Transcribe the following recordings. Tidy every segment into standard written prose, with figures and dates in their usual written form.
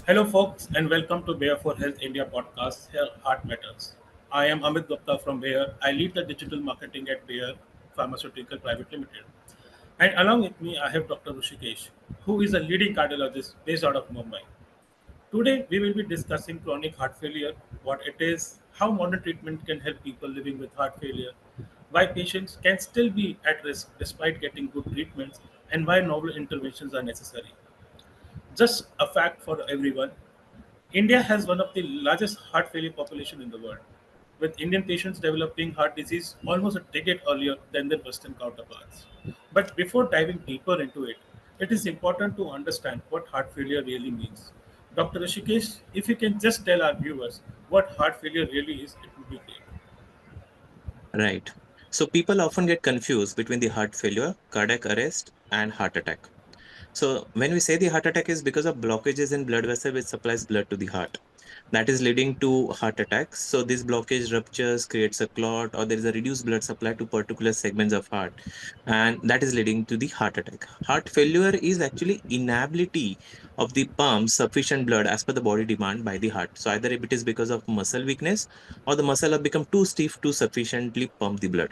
Hello, folks, and welcome to Bayer for Health India podcast, Heart Matters. I am Amit Gupta from Bayer. I lead the digital marketing at Bayer Pharmaceutical Private Limited. And along with me, I have Dr. Rushikesh, who is a leading cardiologist based out of Mumbai. Today, we will be discussing chronic heart failure, what it is, how modern treatment can help people living with heart failure, why patients can still be at risk despite getting good treatments, and why novel interventions are necessary. Just a fact for everyone, India has one of the largest heart failure population in the world, with Indian patients developing heart disease almost a decade earlier than their Western counterparts. But before diving deeper into it, it is important to understand what heart failure really means. Dr. Rishikesh, if you can just tell our viewers what heart failure really is, it would be great. Right. So people often get confused between the heart failure, cardiac arrest, and heart attack. So when we say the heart attack is because of blockages in blood vessel which supplies blood to the heart, that is leading to heart attacks. So this blockage ruptures, creates a clot, or there is a reduced blood supply to particular segments of heart, and that is leading to the heart attack. Heart failure is actually inability of the pump sufficient blood as per the body demand by the heart. So either if it is because of muscle weakness or the muscle have become too stiff to sufficiently pump the blood.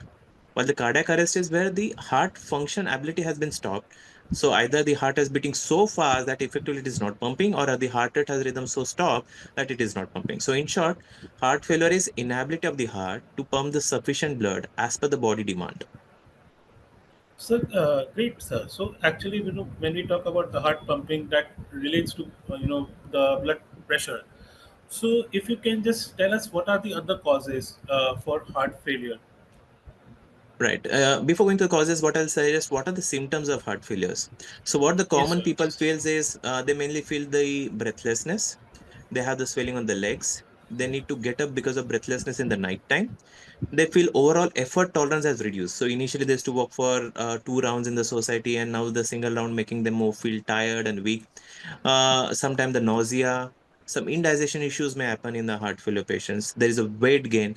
While the cardiac arrest is where the heart function ability has been stopped. So either the heart is beating so fast that effectively it is not pumping, or the heart rate has rhythm so stopped that it is not pumping. So in short, heart failure is inability of the heart to pump the sufficient blood as per the body demand. So great, sir. So actually, when we talk about the heart pumping, that relates to the blood pressure. So if you can just tell us what are the other causes for heart failure? Right. Before going to the causes, what I'll say is what are the symptoms of heart failures. So what the Yes, common sir. people feels is they mainly feel the breathlessness. They have the swelling on the legs. They need to get up because of breathlessness in the night time. They feel overall effort tolerance has reduced. So initially they used to walk for 2 rounds in the society, and now the single round making them more feel tired and weak. Sometimes the nausea, some indigestion issues may happen in the heart failure patients. There is a weight gain,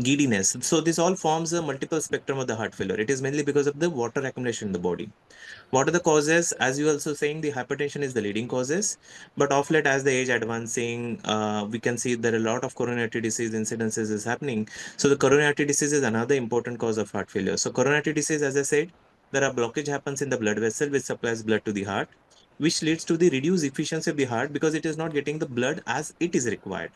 giddiness. So this all forms a multiple spectrum of the heart failure. It is mainly because of the water accumulation in the body. What are the causes? As you also saying, the hypertension is the leading causes, but of late, as the age advancing, we can see that a lot of coronary artery disease incidences is happening. So the coronary artery disease is another important cause of heart failure. So coronary artery disease, as I said, there are blockage happens in the blood vessel which supplies blood to the heart, which leads to the reduced efficiency of the heart because it is not getting the blood as it is required.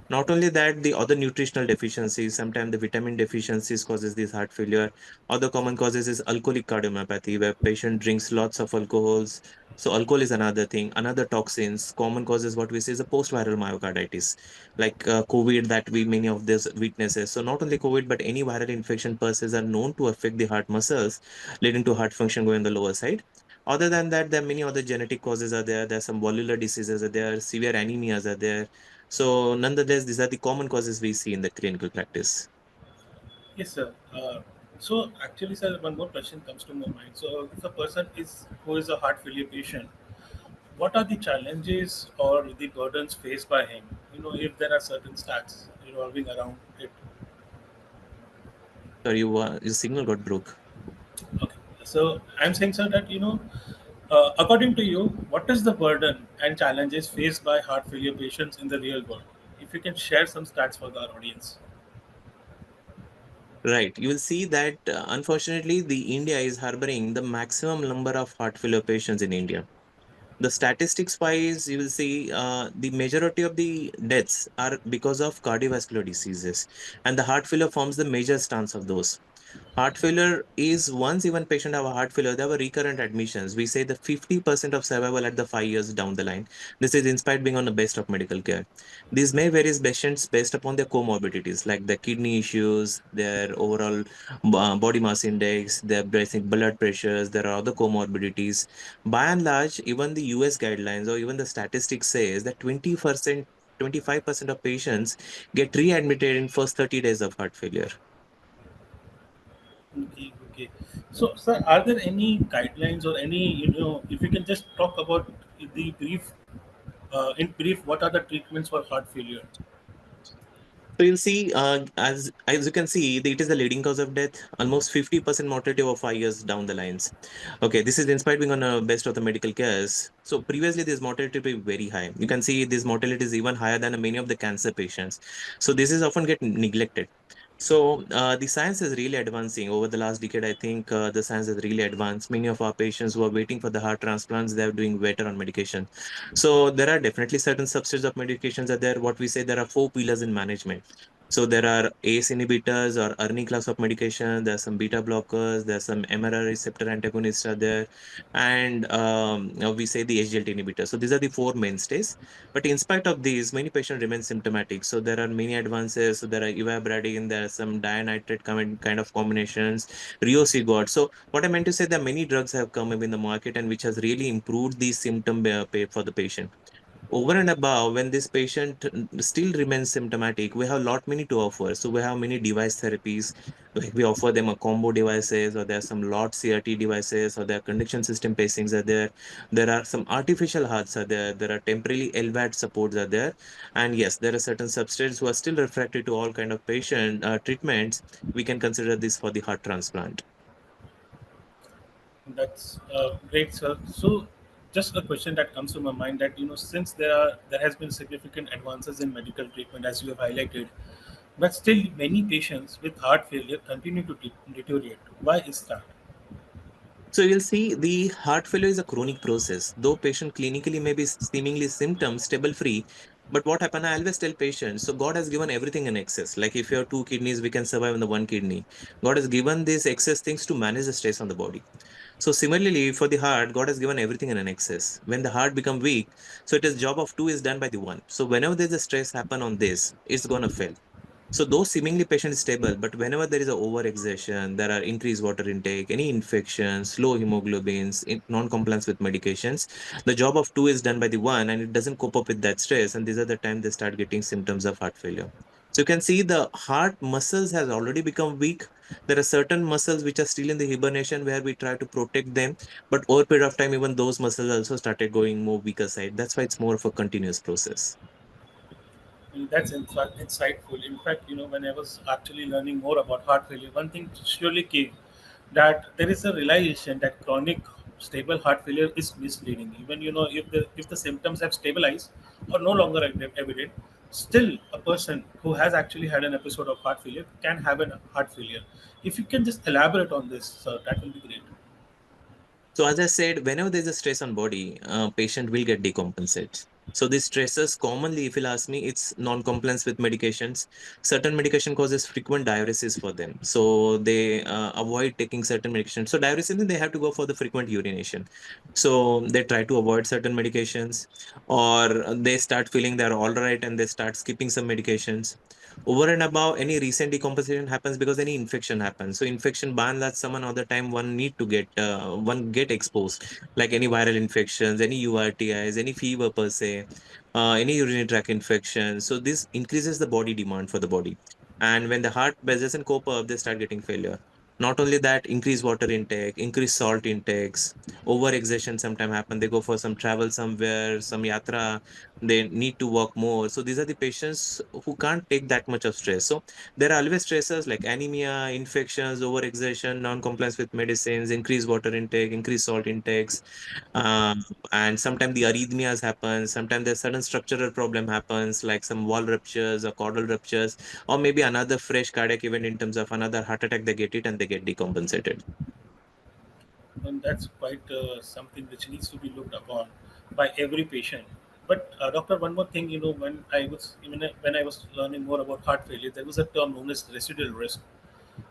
Not only that, the other nutritional deficiencies, sometimes the vitamin deficiencies causes this heart failure. Other common causes is alcoholic cardiomyopathy, where patient drinks lots of alcohols. So alcohol is another thing. Another toxins. Common causes what we say is a post-viral myocarditis, like COVID that we many of these witnesses. So not only COVID, but any viral infection per se are known to affect the heart muscles, leading to heart function going on the lower side. Other than that, there are many other genetic causes are there. There are some valvular diseases are there. Severe anemias are there. So, nonetheless, these are the common causes we see in the clinical practice. Yes, sir. So actually, sir, one more question comes to my mind. So if a person is who is a heart failure patient, what are the challenges or the burdens faced by him? If there are certain stats revolving around it. Sorry, your signal got broke. Okay. So I'm saying, sir, that according to you, what is the burden and challenges faced by heart failure patients in the real world? If you can share some stats for our audience. Right. You will see that unfortunately, the India is harboring the maximum number of heart failure patients in India. The statistics wise, you will see the majority of the deaths are because of cardiovascular diseases, and the heart failure forms the major stance of those. Heart failure is once even patient have a heart failure, they have a recurrent admissions. We say the 50% of survival at the 5 years down the line. This is in spite being on the best of medical care. These may vary patients based upon their comorbidities like the kidney issues, their overall body mass index, their basic blood pressures. There are other comorbidities. By and large, even the US guidelines or even the statistics says that 20%, 25% of patients get readmitted in first 30 days of heart failure. Okay, okay. So, sir, are there any guidelines or any, if you can just talk about the brief, in brief, what are the treatments for heart failure? So you'll see, as you can see, it is the leading cause of death, almost 50% mortality over 5 years down the lines. Okay, this is despite being on a best of the medical cares. So previously, this mortality be very high. You can see this mortality is even higher than many of the cancer patients. So this is often get neglected. So the science is really advancing over the last decade. I think the science has really advanced. Many of our patients who are waiting for the heart transplants, they are doing better on medication. So there are definitely certain subsets of medications are there. What we say there are four pillars in management. So there are ACE inhibitors or ERNI class of medication. There are some beta blockers. There are some MRR receptor antagonists are there, and we say the SGLT inhibitors. So these are the four mainstays. But in spite of these, many patients remain symptomatic. So there are many advances. So there are ivabradine. There are some dianitrate kind of combinations, riociguat. So what I meant to say, that many drugs have come up in the market and which has really improved the symptom for the patient. Over and above, when this patient still remains symptomatic, we have lot many to offer. So we have many device therapies, like we offer them a combo devices, or there are some lot CRT devices, or there are conduction system pacings are there. There are some artificial hearts are there. There are temporarily LVAD supports are there. And yes, there are certain substrates who are still refractory to all kind of patient treatments. We can consider this for the heart transplant. That's great, sir. So, just a question that comes to my mind, that since there has been significant advances in medical treatment, as you have highlighted, but still many patients with heart failure continue to deteriorate. Why is that? So you'll see the heart failure is a chronic process. Though patient clinically may be seemingly symptom stable free, but what happen? I always tell patients. So God has given everything in excess. Like if you have two kidneys, we can survive on the one kidney. God has given these excess things to manage the stress on the body. So similarly for the heart, God has given everything in an excess. When the heart become weak, so it is job of two is done by the one. So whenever there's a stress happen on this, it's gonna fail. So those seemingly patient is stable, but whenever there is a overexertion, there are increased water intake, any infections, low hemoglobins, non-compliance with medications, the job of two is done by the one, and it doesn't cope up with that stress, and these are the time they start getting symptoms of heart failure. So you can see the heart muscles has already become weak. There are certain muscles which are still in the hibernation where we try to protect them, but over a period of time, even those muscles also started going more weaker side. That's why it's more of a continuous process. That's insightful. In fact, when I was actually learning more about heart failure, one thing surely came, that there is a realization that chronic stable heart failure is misleading. Even if the symptoms have stabilized or no longer evident, still a person who has actually had an episode of heart failure can have a heart failure. If you can just elaborate on this, sir, that will be great. So as I said, whenever there's a stress on body, patient will get decompensated. So these stresses commonly, if you'll ask me, it's non-compliance with medications. Certain medication causes frequent diuresis for them. So they avoid taking certain medications. So diuresis, then they have to go for the frequent urination. So they try to avoid certain medications, or they start feeling they're all right and they start skipping some medications. Over and above, any recent decompensation happens because any infection happens. So infection by and large, some another time one need to get one get exposed, like any viral infections, any URTIs, any fever per se, any urinary tract infection. So this increases the body demand for the body, and when the heart doesn't cope up, they start getting failure. Not only that, increase water intake, increase salt intakes, over exertion sometimes happen. They go for some travel somewhere, some yatra, they need to work more. So these are the patients who can't take that much of stress. So there are always stressors like anemia, infections, overexertion, non-compliance with medicines, increased water intake, increased salt intakes, um, and sometimes the arrhythmias happen. Sometimes there's sudden structural problem happens, like some wall ruptures or caudal ruptures, or maybe another fresh cardiac event in terms of another heart attack. They get it and they get decompensated. And that's quite something which needs to be looked upon by every patient. But doctor, one more thing, when I was learning more about heart failure, there was a term known as residual risk,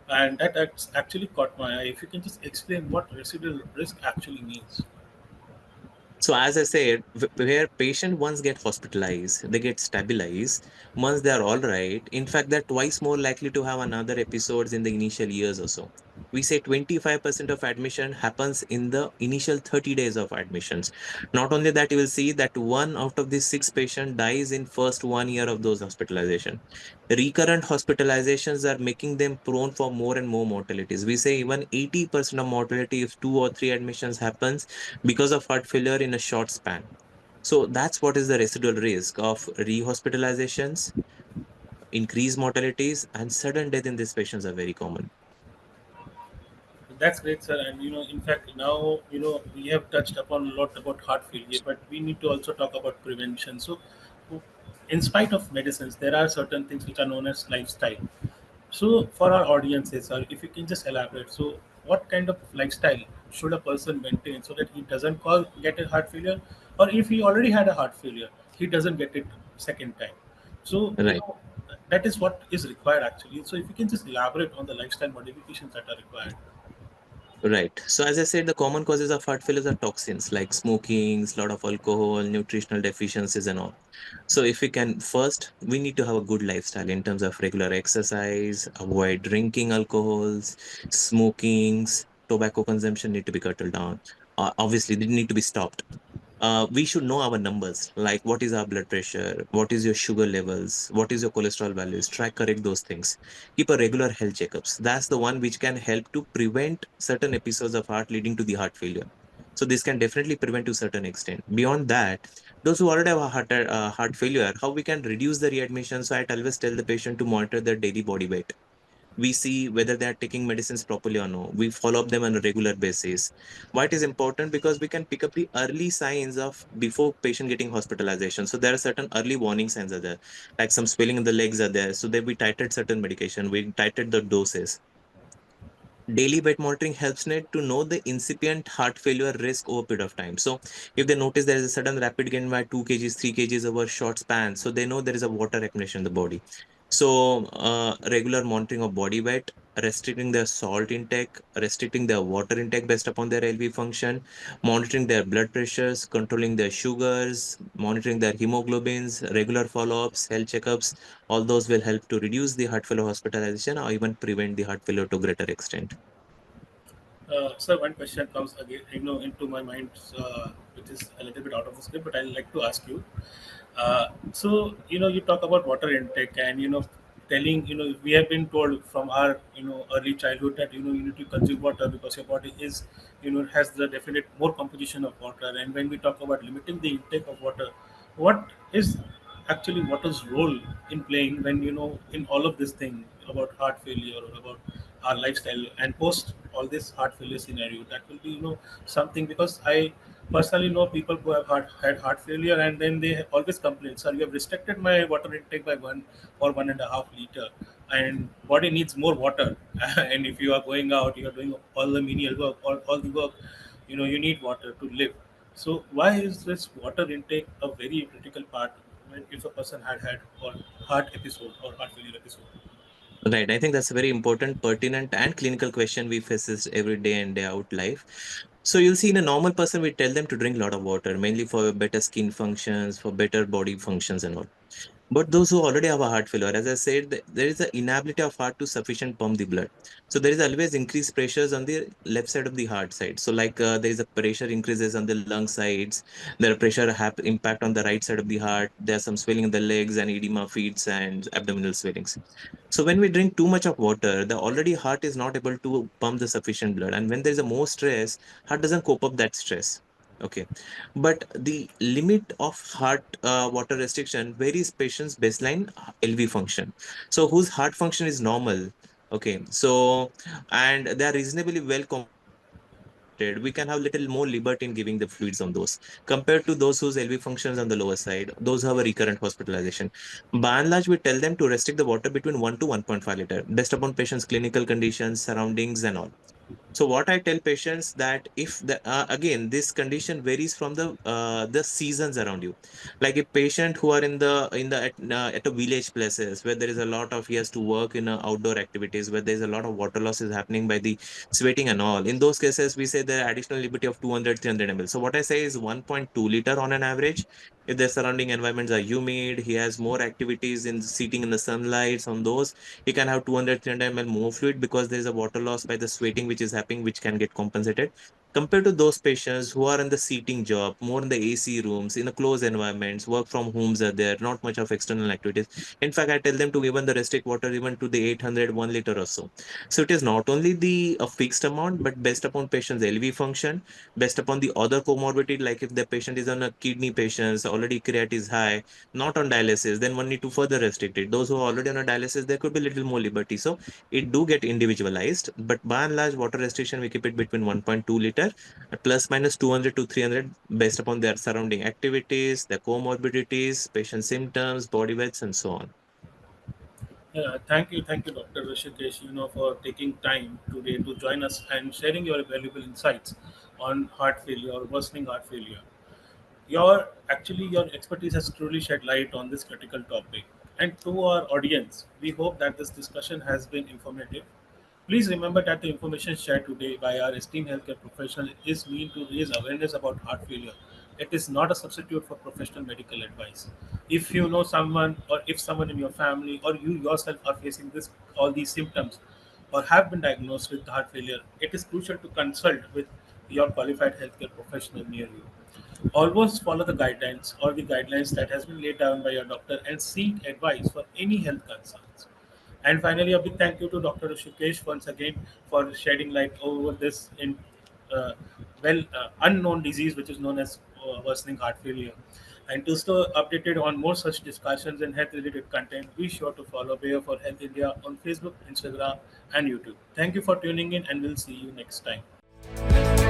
and that actually caught my eye. If you can just explain what residual risk actually means. So as I said, where patient once get hospitalized, they get stabilized. Once they are all right, in fact, they're twice more likely to have another episodes in the initial years or so. We say 25% of admission happens in the initial 30 days of admissions. Not only that, you will see that one out of these six patients dies in first 1 year of those hospitalization. Recurrent hospitalizations are making them prone for more and more mortalities. We say even 80% of mortality if two or three admissions happens because of heart failure in a short span. So that's what is the residual risk of rehospitalizations. increased mortalities, and sudden death in these patients are very common. That's great, sir. And in fact, now we have touched upon a lot about heart failure, but we need to also talk about prevention. So, in spite of medicines, there are certain things which are known as lifestyle. So, for our audiences, sir, if you can just elaborate, so what kind of lifestyle should a person maintain so that he doesn't get a heart failure, or if he already had a heart failure, he doesn't get it second time. So, Right. that is what is required actually. So, if you can just elaborate on the lifestyle modifications that are required. Right. So as I said, the common causes of heart failure are toxins like smoking, lot of alcohol, nutritional deficiencies, and all. So if we can first, we need to have a good lifestyle in terms of regular exercise, avoid drinking alcohols, smokings, tobacco consumption need to be curtailed down. Obviously, they need to be stopped. We should know our numbers, like what is our blood pressure, what is your sugar levels, what is your cholesterol values. Try correct those things. Keep a regular health checkups. That's the one which can help to prevent certain episodes of heart leading to the heart failure. So this can definitely prevent to certain extent. Beyond that, those who already have a heart failure, how we can reduce the readmission. So I always tell the patient to monitor their daily body weight. We see whether they are taking medicines properly or no. We follow up them on a regular basis. Why it is important? Because we can pick up the early signs of before patient getting hospitalization. So there are certain early warning signs are there, like some swelling in the legs are there. So they we titrate certain medication, we titrate the doses. Daily weight monitoring helps net to know the incipient heart failure risk over a period of time. So if they notice there is a sudden rapid gain by 2 kgs, 3 kgs over short span, so they know there is a water accumulation in the body. So regular monitoring of body weight, restricting their salt intake, restricting their water intake based upon their LV function, monitoring their blood pressures, controlling their sugars, monitoring their hemoglobins, regular follow-ups, health checkups, all those will help to reduce the heart failure hospitalization or even prevent the heart failure to greater extent. Sir, one question comes again, into my mind, which is a little bit out of the script, but I'd like to ask you. So, you talk about water intake, and telling, we have been told from our, early childhood that you need to consume water because your body is, has the definite more composition of water. And when we talk about limiting the intake of water, what is actually water's role in playing when in all of this thing about heart failure or about our lifestyle and post all this heart failure scenario? That will be something, because I personally know people who have had heart failure, and then they always complain, sir, you have restricted my water intake by 1 or 1.5 liter, and body needs more water. And if you are going out, you are doing all the menial work, all the work, you need water to live. So why is this water intake a very critical part when if a person had or heart episode or heart failure episode? Right. I think that's a very important, pertinent, and clinical question we face every day and day out life. So you'll see in a normal person, we tell them to drink a lot of water, mainly for better skin functions, for better body functions and all. But those who already have a heart failure, as I said, there is an inability of heart to sufficient pump the blood. So there is always increased pressures on the left side of the heart side. So like there is a pressure increases on the lung sides. There are pressure impact on the right side of the heart. There's some swelling in the legs and edema, feet and abdominal swellings. So when we drink too much of water, the already heart is not able to pump the sufficient blood. And when there is a more stress, heart doesn't cope up that stress. Okay. But the limit of heart water restriction varies patient's baseline LV function. So whose heart function is normal. Okay. So, and they are reasonably well compensated, we can have little more liberty in giving the fluids on those compared to those whose LV functions on the lower side, those who have a recurrent hospitalization. By and large, we tell them to restrict the water between 1 to 1.5 liter based upon patient's clinical conditions, surroundings, and all. So what I tell patients that if the again this condition varies from the seasons around you. Like a patient who are at a village places where there is a lot of he has to work in outdoor activities where there is a lot of water loss is happening by the sweating and all. In those cases, we say the additional liberty of 200 300 ml. So what I say is 1.2 liter on an average. If the surrounding environments are humid, he has more activities in sitting in the sunlights on those, you can have 200 300 ml more fluid because there is a water loss by the sweating which is happening which can get compensated. compared to those patients who are in the seating job, more in the AC rooms, in the closed environments, work from homes are there, not much of external activities. In fact, I tell them to even the restrict water even to the 800 1 liter or so. So it is not only the a fixed amount, but based upon patient's LV function, based upon the other comorbidity, like if the patient is on a kidney patients, already creatinine is high, not on dialysis, then one need to further restrict it. Those who are already on a dialysis, there could be little more liberty. So it do get individualized, but by and large, water restriction we keep it between 1.2 liter, plus minus 200 to 300, based upon their surrounding activities, their comorbidities, patient symptoms, body weights, and so on. Yeah, thank you, Dr. Rushikesh, for taking time today to join us and sharing your valuable insights on heart failure or worsening heart failure. Your expertise has truly shed light on this critical topic. And to our audience, we hope that this discussion has been informative. Please remember that the information shared today by our esteemed healthcare professional is meant to raise awareness about heart failure. It is not a substitute for professional medical advice. If you know someone, or if someone in your family or you yourself are facing this all these symptoms or have been diagnosed with heart failure, it is crucial to consult with your qualified healthcare professional near you. Always follow the guidelines or the guidelines that has been laid down by your doctor and seek advice for any health concerns. And finally, a big thank you to Dr. Rushikesh once again for shedding light over this uh, unknown disease, which is known as worsening heart failure. And to stay updated on more such discussions and health-related content, be sure to follow Bayer for Health India on Facebook, Instagram, and YouTube. Thank you for tuning in, and we'll see you next time.